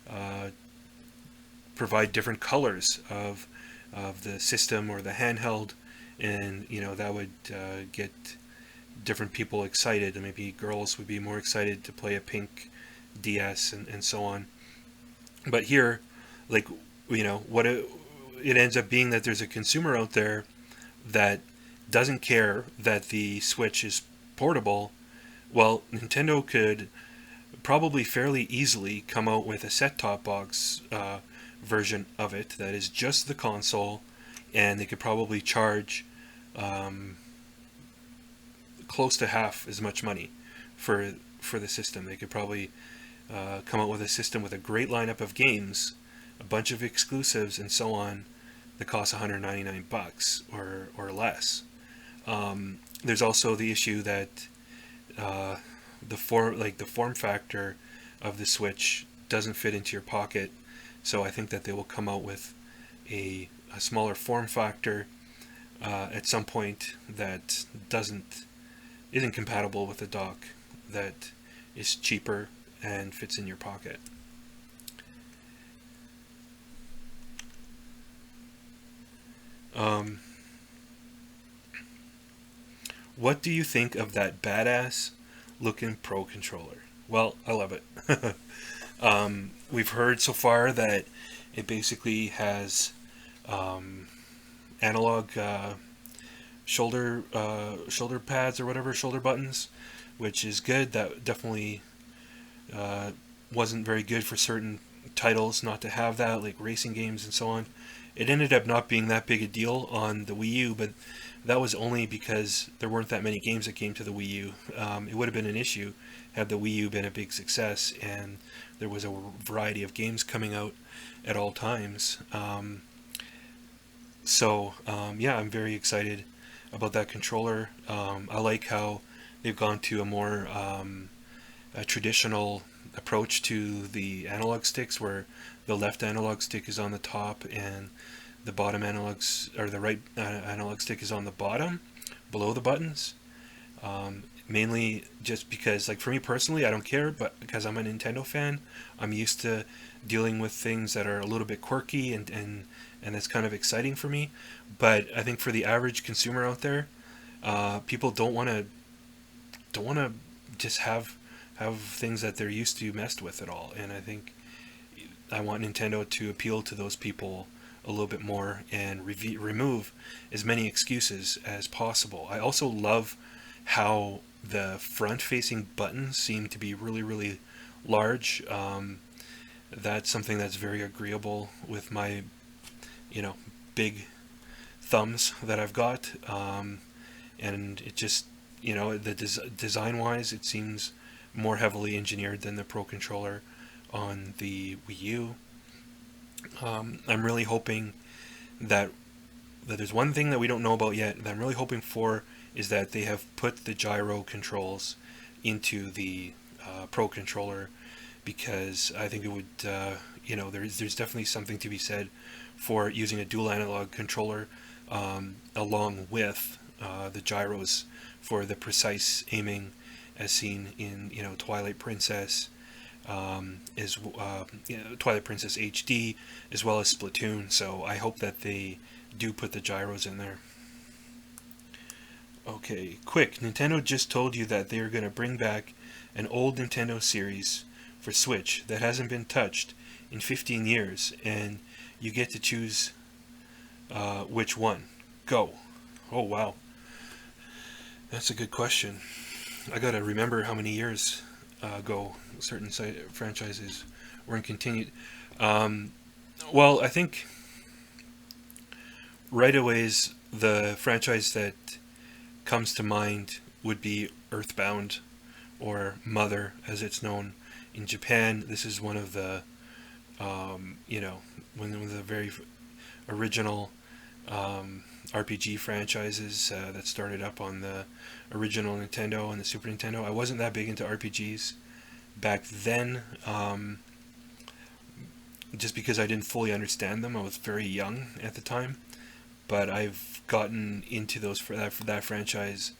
uh, provide different colors of the system or the handheld, and that would get different people excited. And maybe girls would be more excited to play a pink DS and so on. But here, like, what it ends up being, that there's a consumer out there that doesn't care that the Switch is portable. Well, Nintendo could probably fairly easily come out with a set-top box version of it that is just the console, and they could probably charge um, close to half as much money for the system. They could probably come out with a system with a great lineup of games, a bunch of exclusives, and so on, that costs $199 or less. There's also the issue that the form factor of the Switch doesn't fit into your pocket, so I think that they will come out with a smaller form factor at some point that isn't compatible with the dock, that is cheaper and fits in your pocket. Um, what do you think of that badass looking Pro controller? Well, I love it. We've heard so far that it basically has um, analog shoulder pads or whatever, shoulder buttons, which is good. That definitely uh, wasn't very good for certain titles not to have that, like racing games and so on. It ended up not being that big a deal on the Wii U, but that was only because there weren't that many games that came to the Wii U. It would have been an issue had the Wii U been a big success and there was a variety of games coming out at all times. Yeah, I'm very excited about that controller. I like how they've gone to a more a traditional approach to the analog sticks, where the left analog stick is on the top and the bottom or the right analog stick is on the bottom, below the buttons. Mainly just because, like, for me personally, I don't care, but because I'm a Nintendo fan, I'm used to dealing with things that are a little bit quirky, and that's kind of exciting for me. But I think for the average consumer out there, people don't want to just have things that they're used to messed with at all. And I think I want Nintendo to appeal to those people a little bit more and remove as many excuses as possible. I also love how the front-facing buttons seem to be really, really large. That's something that's very agreeable with my, big thumbs that I've got. And it just, design-wise, it seems more heavily engineered than the Pro controller on the Wii U. I'm really hoping that there's one thing that we don't know about yet that I'm really hoping for, is that they have put the gyro controls into the Pro controller, because I think it would, there's definitely something to be said for using a dual analog controller along with the gyros for the precise aiming, as seen in Twilight Princess, Twilight Princess HD, as well as Splatoon. So I hope that they do put the gyros in there. Okay, quick. Nintendo just told you that they are going to bring back an old Nintendo series for Switch that hasn't been touched in 15 years, and you get to choose which one. Go. Oh, wow. That's a good question. I gotta remember how many years ago certain franchises weren't continued. Well, I think right away the franchise that comes to mind would be Earthbound, or Mother as it's known in Japan. This is one of the one of the very original RPG franchises that started up on the original Nintendo and the Super Nintendo. I wasn't that big into RPGs back then, just because I didn't fully understand them. I was very young at the time, but I've gotten into those for that franchise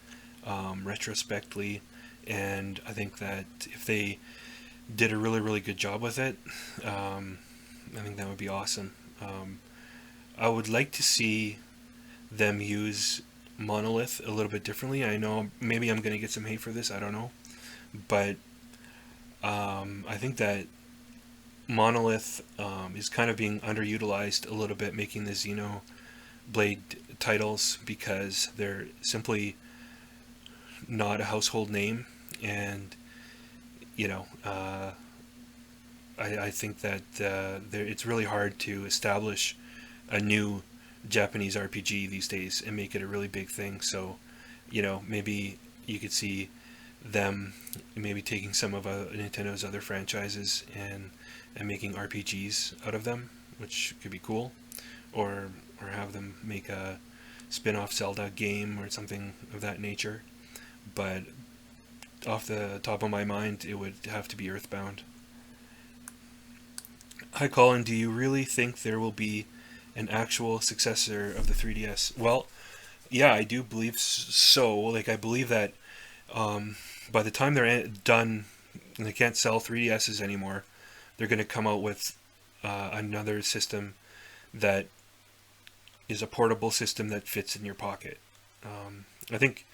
retrospectively, and I think that if they did a really really good job with it, I think that would be awesome. I would like to see them use Monolith a little bit differently. I know maybe I'm going to get some hate for this. I don't know, but I think that Monolith is kind of being underutilized a little bit, making the Xenoblade titles because they're simply not a household name, and you know, I think that it's really hard to establish a new Japanese RPG these days and make it a really big thing. So, maybe you could see them maybe taking some of Nintendo's other franchises and making RPGs out of them, which could be cool, or have them make a spin-off Zelda game or something of that nature. But off the top of my mind, it would have to be Earthbound. Hi Colin, do you really think there will be an actual successor of the 3DS? Well, yeah, I do believe so. Like, I believe that by the time they're done and they can't sell 3DSs anymore, they're going to come out with another system that is a portable system that fits in your pocket. I think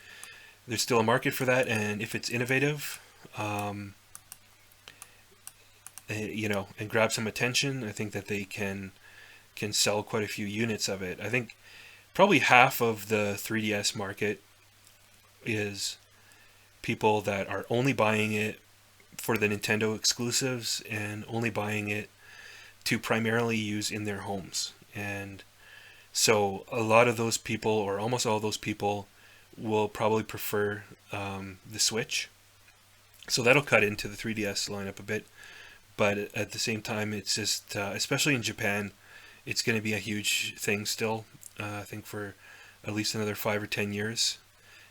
there's still a market for that, and if it's innovative, and grab some attention, I think that they can sell quite a few units of it. I think probably half of the 3DS market is people that are only buying it for the Nintendo exclusives and only buying it to primarily use in their homes. And so a lot of those people, or almost all those people, will probably prefer the Switch. So that'll cut into the 3DS lineup a bit. But at the same time, it's just, especially in Japan, it's going to be a huge thing still, I think for at least another 5 or 10 years.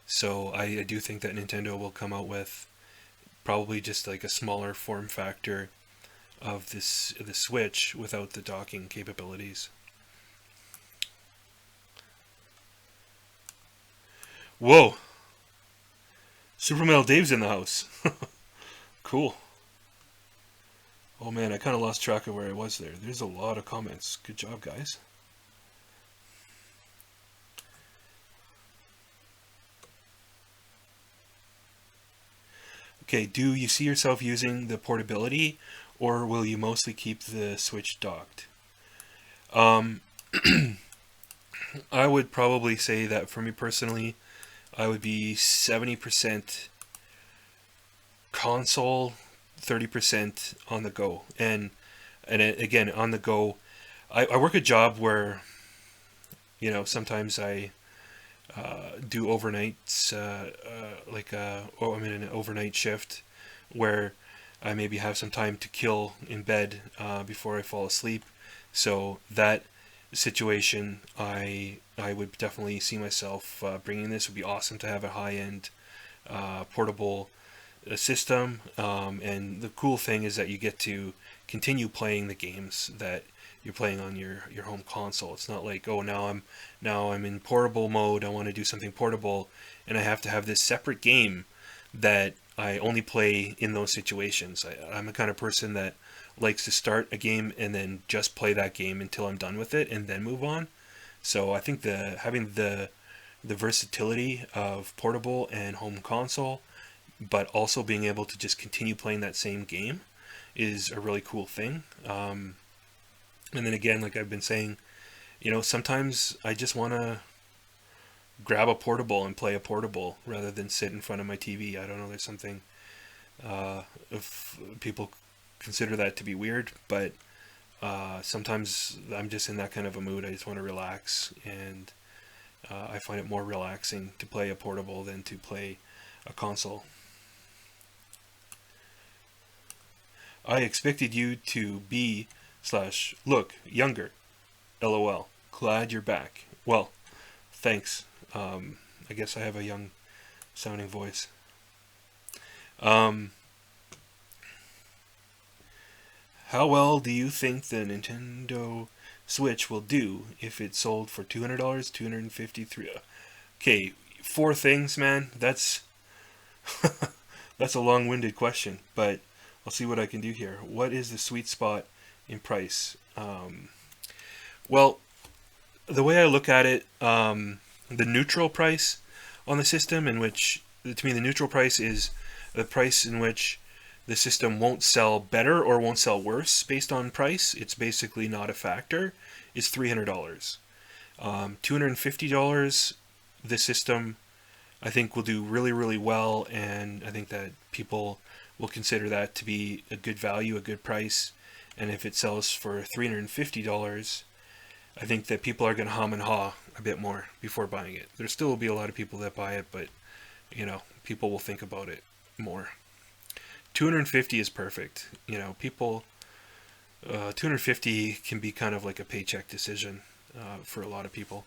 So I do think that Nintendo will come out with probably just like a smaller form factor of the Switch without the docking capabilities. Whoa! Super Metal Dave's in the house. Cool. Oh man, I kind of lost track of where I was there. There's a lot of comments. Good job, guys. Okay, do you see yourself using the portability, or will you mostly keep the Switch docked? I would probably say that for me personally, I would be 70% console, 30% on the go. And again, on the go, I work a job where, sometimes I do overnights, I'm in an overnight shift where I maybe have some time to kill in bed before I fall asleep. So that situation, I would definitely see myself bringing this. It would be awesome to have a high-end portable system, and the cool thing is that you get to continue playing the games that you're playing on your home console. It's not like, oh, now I'm in portable mode, I want to do something portable, and I have to have this separate game that I only play in those situations. I'm the kind of person that likes to start a game and then just play that game until I'm done with it and then move on. So I think having the versatility of portable and home console, but also being able to just continue playing that same game, is a really cool thing. And then again, like I've been saying, sometimes I just want to grab a portable and play a portable rather than sit in front of my TV. I don't know, there's something, if people consider that to be weird, but sometimes I'm just in that kind of a mood. I just want to relax, and I find it more relaxing to play a portable than to play a console. I expected you to be / look younger. LOL. Glad you're back. Well, thanks. I guess I have a young sounding voice. How well do you think the Nintendo Switch will do if it's sold for $200, 253? Okay, four things, man. That's a long-winded question, but I'll see what I can do here. What is the sweet spot in price? Well, the way I look at it, the neutral price on the system, in which, to me, the neutral price is the price in which the system won't sell better or won't sell worse based on price. It's basically not a factor. Is $300. $250, the system I think will do really, really well, and I think that people will consider that to be a good value, a good price. And if it sells for $350, I think that people are going to hum and haw a bit more before buying it. There still will be a lot of people that buy it, but people will think about it more. 250 is perfect. People 250 can be kind of like a paycheck decision for a lot of people.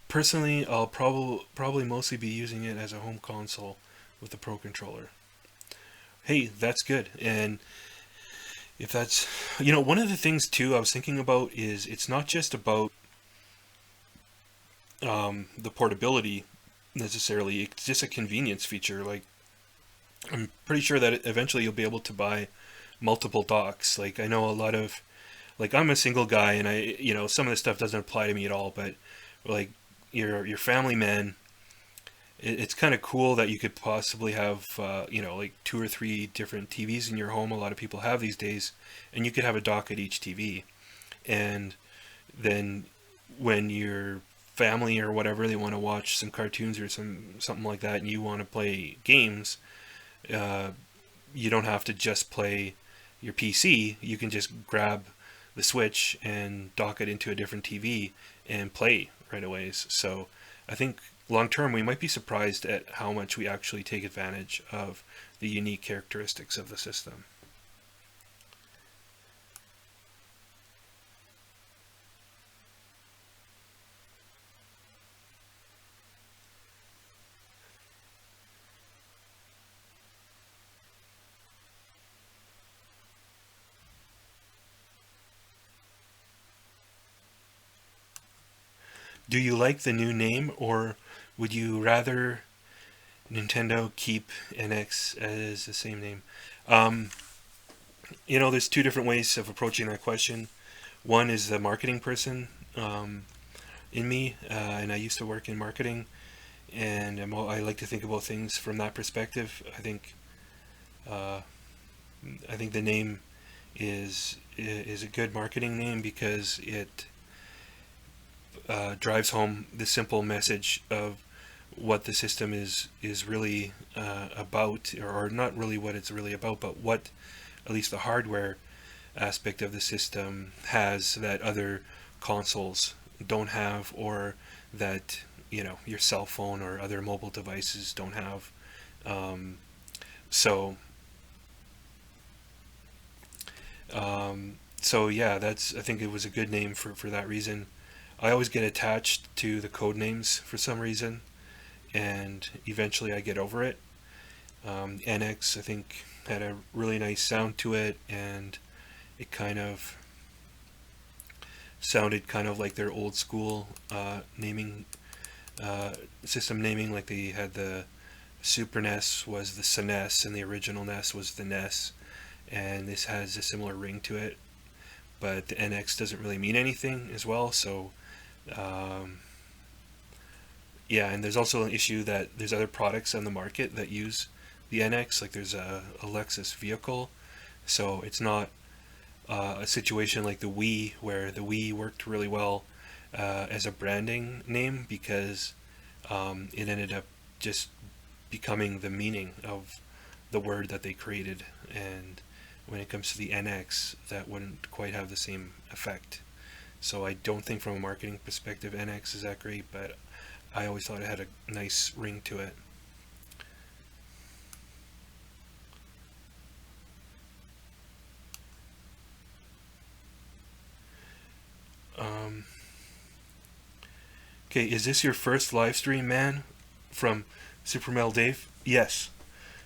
Personally, I'll probably mostly be using it as a home console with the Pro Controller. Hey, that's good. And if that's, one of the things too I was thinking about is it's not just about the portability necessarily. It's just a convenience feature. Like, I'm pretty sure that eventually you'll be able to buy multiple docks. Like, I know a lot of, like, I'm a single guy, and some of this stuff doesn't apply to me at all, but like your family man, it's kind of cool that you could possibly have like 2 or 3 different TVs in your home. A lot of people have these days, and you could have a dock at each TV, and then when your family or whatever, they want to watch some cartoons or something like that, and you want to play games, you don't have to just play your PC. You can just grab the Switch and dock it into a different TV and play right away. So I think long term we might be surprised at how much we actually take advantage of the unique characteristics of the system. Do you like the new name, or would you rather Nintendo keep NX as the same name? Um, there's two different ways of approaching that question. One is the marketing person in me, and I used to work in marketing, and I like to think about things from that perspective. Uh, I think the name is a good marketing name because it drives home the simple message of what the system is really about, or not really what it's really about, but what at least the hardware aspect of the system has that other consoles don't have, or that your cell phone or other mobile devices don't have. Um, so so yeah, I think it was a good name for that reason. I always get attached to the code names for some reason, and eventually I get over it. NX, I think, had a really nice sound to it, and it kind of sounded kind of like their old school naming system naming. Like, they had the Super NES was the SNES, and the original NES was the NES, and this has a similar ring to it. But the NX doesn't really mean anything as well, so um, yeah. And there's also an issue that there's other products on the market that use the NX, like there's a Lexus vehicle, so it's not a situation like the Wii, where the Wii worked really well as a branding name, because it ended up just becoming the meaning of the word that they created. And when it comes to the NX, that wouldn't quite have the same effect. So I don't think from a marketing perspective NX is that great, but I always thought it had a nice ring to it. Um, okay, is this your first live stream, man? From Supermel Dave? Yes,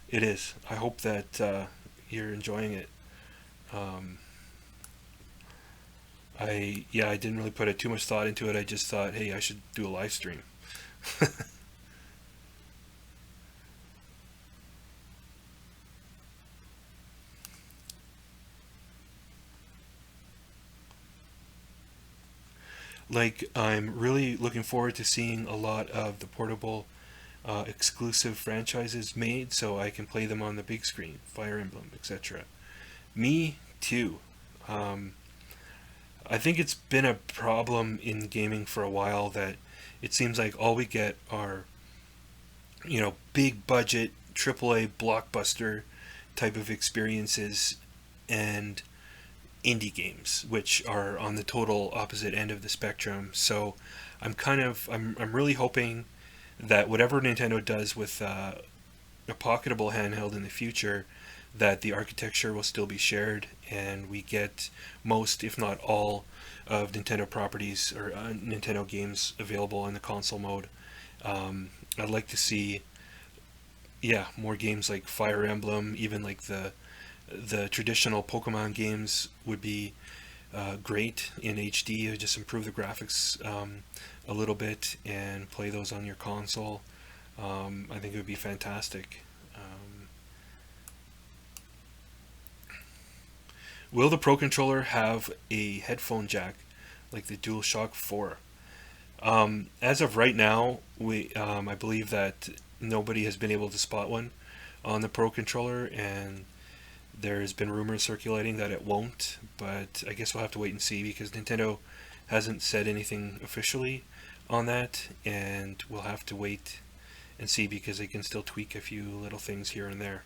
it is. I hope that you're enjoying it. Um, I didn't really put too much thought into it. I just thought, hey, I should do a live stream. Like, I'm really looking forward to seeing a lot of the portable exclusive franchises made so I can play them on the big screen, Fire Emblem, etc. Me too. Um, I think it's been a problem in gaming for a while that it seems like all we get are, big budget AAA blockbuster type of experiences and indie games, which are on the total opposite end of the spectrum. So I'm really hoping that whatever Nintendo does with a pocketable handheld in the future, that the architecture will still be shared and we get most, if not all, of Nintendo properties or Nintendo games available in the console mode. I'd like to see, yeah, more games like Fire Emblem, even like the traditional Pokemon games would be great in HD. Just improve the graphics a little bit and play those on your console. I think it would be fantastic. Will the Pro Controller have a headphone jack like the DualShock 4? As of right now, I believe that nobody has been able to spot one on the Pro Controller, and there's been rumors circulating that it won't, but I guess we'll have to wait and see because Nintendo hasn't said anything officially on that, and we'll have to wait and see because they can still tweak a few little things here and there.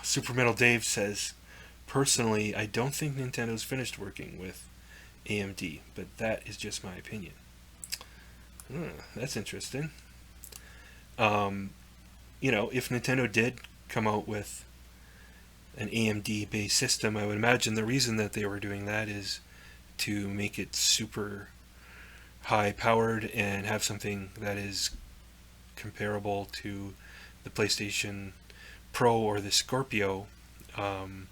Super Metal Dave says, personally, I don't think Nintendo's finished working with AMD, but that is just my opinion. That's interesting. Um, if Nintendo did come out with an AMD based system, I would imagine the reason that they were doing that is to make it super high powered and have something that is comparable to the PlayStation Pro or the Scorpio. Um,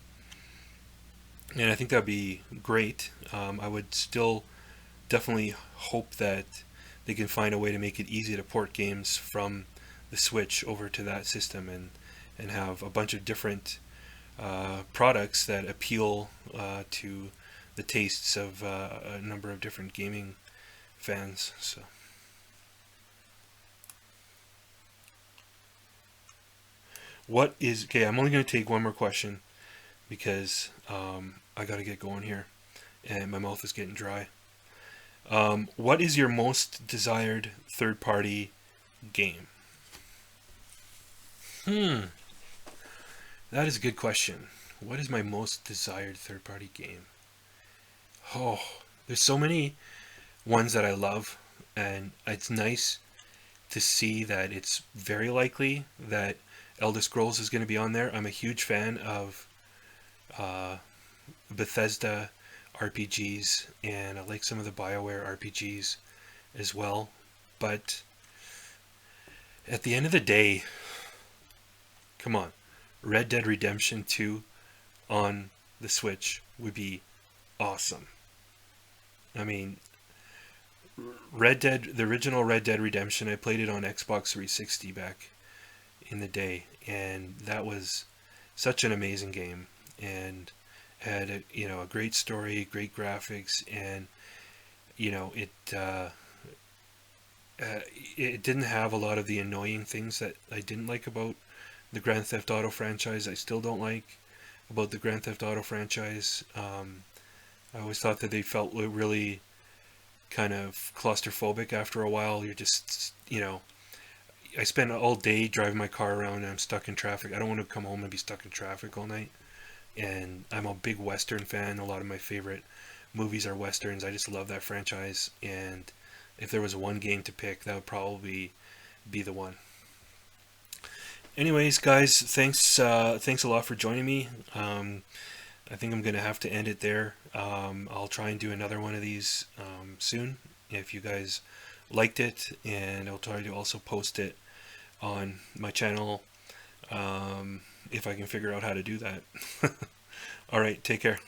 and I think that would be great. I would still definitely hope that they can find a way to make it easy to port games from the Switch over to that system and have a bunch of different products that appeal to the tastes of a number of different gaming fans. So, what is okay? I'm only going to take one more question because I got to get going here, and my mouth is getting dry. What is your most desired third-party game? Hmm, that is a good question. What is my most desired third-party game? Oh, there's so many ones that I love, and it's nice to see that it's very likely that Elder Scrolls is going to be on there. I'm a huge fan of uh, Bethesda RPGs, and I like some of the BioWare RPGs as well. But at the end of the day, come on, Red Dead Redemption 2 on the Switch would be awesome. I mean, the original Red Dead Redemption, I played it on Xbox 360 back in the day, and that was such an amazing game, and had a great story, great graphics, and you know it uh, it didn't have a lot of the annoying things that I didn't like about the Grand Theft Auto franchise. I still don't like about the Grand Theft Auto franchise. I always thought that they felt really kind of claustrophobic after a while. You're just, I spend all day driving my car around and I'm stuck in traffic. I don't want to come home and be stuck in traffic all night. And I'm a big Western fan. A lot of my favorite movies are Westerns. I just love that franchise. And if there was one game to pick, that would probably be the one. Anyways, guys, thanks a lot for joining me. I think I'm gonna have to end it there. I'll try and do another one of these soon if you guys liked it, and I'll try to also post it on my channel if I can figure out how to do that. All right, take care.